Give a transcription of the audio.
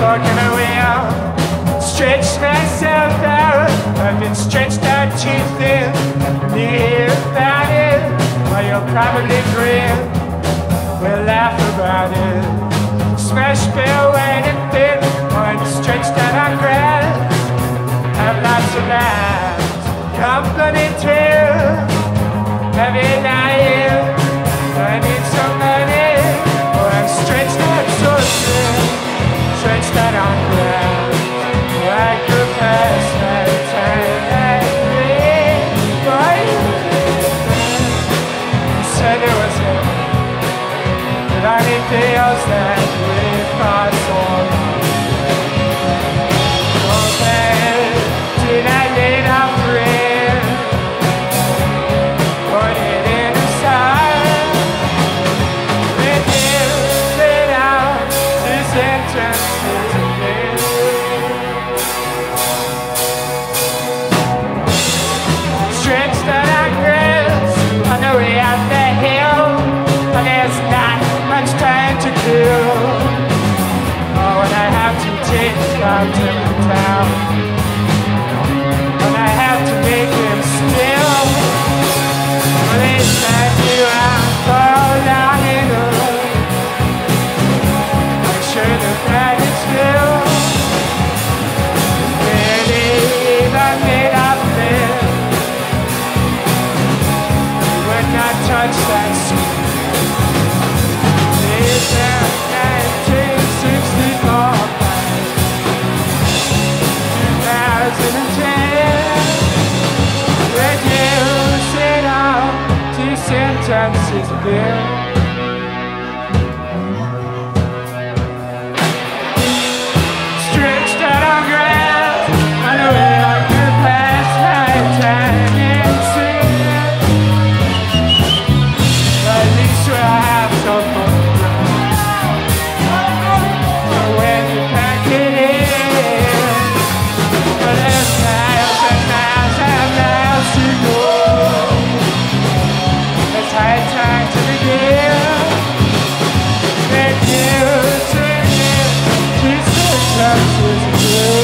Walking away out, stretch myself out. I've been stretched out too thin. You hear about it, well you'll probably grin. We'll laugh about it. Smash bill waiting thin, one stretched out on grass. Have lots of laughs, company too. Heavy lying, I need some money. Oh, I'm stretched out so thin. Stretched out on ground, like a past night time at me. Boy, you said it was him, but anything else that we fought so long. Oh man, did I let our friend put it in the side? With him, let out his entrance. Stretched out on grass on the way out the hill, but there's not much time to kill. Oh, when I have to take out to the town, when I have to make him still, well, it's not you out for long enough. I'm sure the bag is filled. Touch that skin. It's 1964, 2010. Reduce it all to sentences again. Stretched out on grass, on the way I could pass night time and sing. At least I have some fun. When you pack it in, but there's miles and miles and miles to go. It's high time to begin. Thank you, to sentences again.